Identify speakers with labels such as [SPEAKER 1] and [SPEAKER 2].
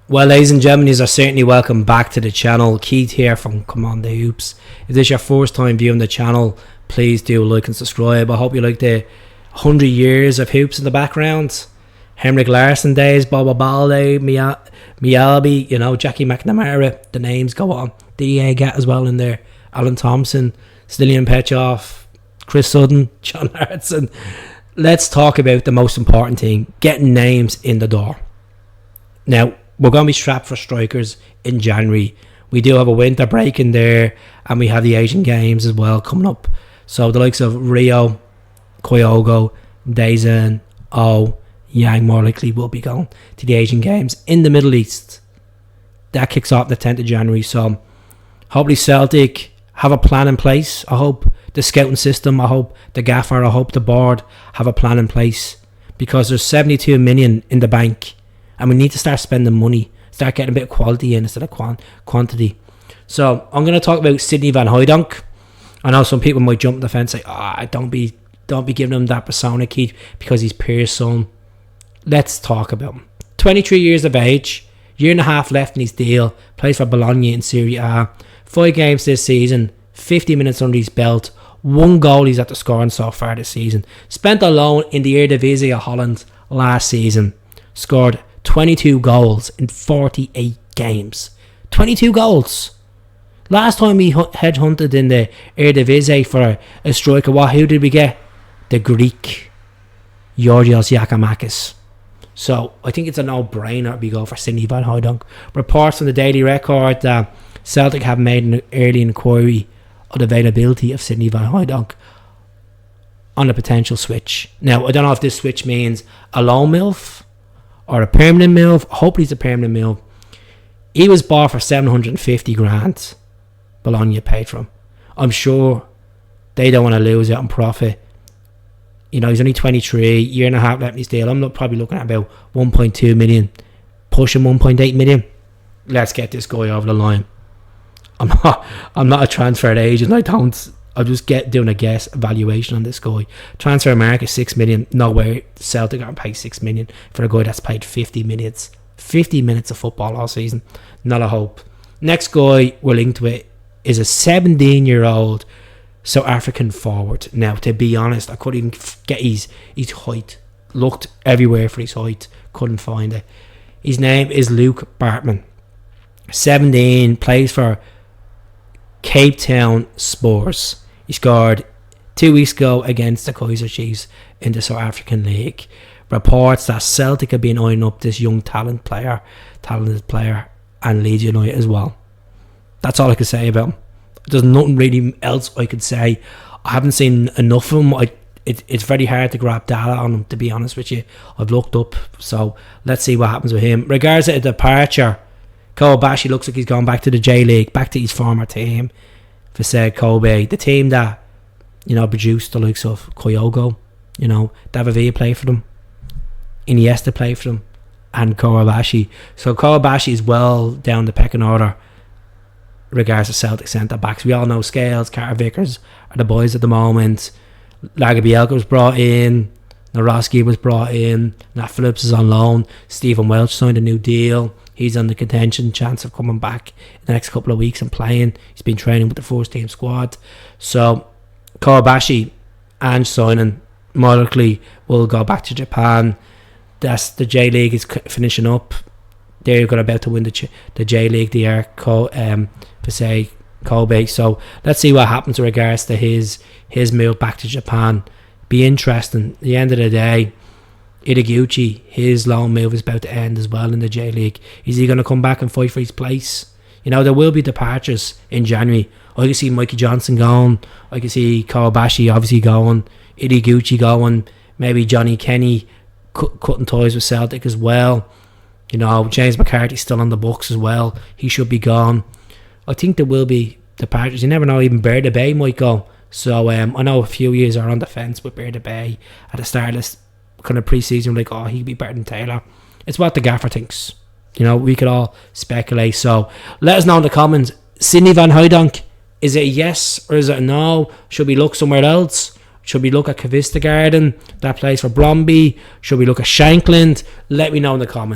[SPEAKER 1] Well, ladies and gentlemen, you are certainly welcome back to the channel. Keith here from Come On The Hoops. If this is your first time viewing the channel, please do like and subscribe. I hope you like the 100 years of hoops in the background. Henrik Larsson days, Boba Balde, Mialby, Jackie McNamara. The names go on. Didier Gat as well in there. Alan Thompson, Stilian Petrov, Chris Sutton, John Hartson. Let's talk about the most important thing, getting names in the door. Now, we're going to be strapped for strikers in January. We do have a winter break in there, and we have the Asian Games as well coming up. So the likes of Rio, Kyogo, Dazen, Yang more likely will be going to the Asian Games in the Middle East. That kicks off the 10th of January. So hopefully Celtic have a plan in place. I hope the scouting system, I hope the gaffer, I hope the board have a plan in place, because there's 72 million in the bank. And we need to start spending money, start getting a bit of quality in instead of quantity. So I'm going to talk about Sidney van Hooijdonk. I know some people might jump on the fence and say, don't be giving him that persona, Keith, because he's Pierre's son. Let's talk about him. 23 years of age, year and a half left in his deal, plays for Bologna in Serie A. 5 games this season, 50 minutes under his belt, 1 goal he's at the scoring so far this season. Spent alone in the Eredivisie of Holland last season. Scored 22 goals in 48 games. 22 goals. Last time we headhunted in the Eredivisie for a striker, who did we get? The Greek Georgios Giacomakis. So I think it's a no-brainer we go for Sidney van Hooijdonk. Reports from the Daily Record that Celtic have made an early inquiry of the availability of Sidney van Hooijdonk on a potential switch. Now, I don't know if this switch means a loan move or a permanent move. Hopefully it's a permanent move. He was bought for 750 grand. Bologna paid for him. I'm sure they don't want to lose out on profit. He's only 23, year and a half left in his deal. I'm probably looking at about 1.2 million, pushing 1.8 million. Let's get this guy over the line. I'm not a transfer agent. I'll just doing a guess evaluation on this guy. Transfer market 6 million. No way Celtic are going to pay 6 million for a guy that's played 50 minutes. 50 minutes of football all season. Not a hope. Next guy we're linked with is a 17-year-old South African forward. Now, to be honest, I couldn't even get his height. Looked everywhere for his height. Couldn't find it. His name is Luke Baartman. 17, plays for Town Spurs. He scored 2 weeks ago against the Kaiser Chiefs in the South African League. Reports that Celtic have been eyeing up this young talented player, and Leeds United as well. That's all I can say about him. There's nothing really else I could say. I haven't seen enough of him. It's very hard to grab data on him, to be honest with you. I've looked up, so let's see what happens with him. Regards to a departure, Kobayashi looks like he's gone back to the J League, back to his former team, for said Kobe, the team that produced the likes of Kyogo, David Villa played for them, Iniesta played for them, and Kobayashi. So Kobayashi is well down the pecking order regards to Celtic centre backs. We all know Scales, Carter Vickers are the boys at the moment. Lagerbielke was brought in, Naroski was brought in, Nat Phillips is on loan, Stephen Welch signed a new deal. He's on the contention, chance of coming back in the next couple of weeks and playing. He's been training with the first team squad. So Kobayashi and signing more likely will go back to Japan. That's the J League is finishing up. They're about to win the J League. They are per se Kobe. So let's see what happens in regards to his move back to Japan. Be interesting. At the end of the day, Itaguchi, his loan move is about to end as well in the J League. Is he going to come back and fight for his place? There will be departures in January. I can see Mikey Johnson going. I can see Kobayashi obviously going. Itaguchi going. Maybe Johnny Kenny cutting ties with Celtic as well. James McCarthy's still on the books as well. He should be gone. I think there will be departures. You never know, even Bear the Bay might go. So I know a few years are on the fence with Bear the Bay at the start of this kind of pre-season, he'd be better than Taylor. It's what the gaffer thinks. We could all speculate. So let us know in the comments. Sidney van Hooijdonk, is it a yes or is it a no? Should we look somewhere else? Should we look at Cavista Garden, that plays for Bromby? Should we look at Shankland? Let me know in the comments.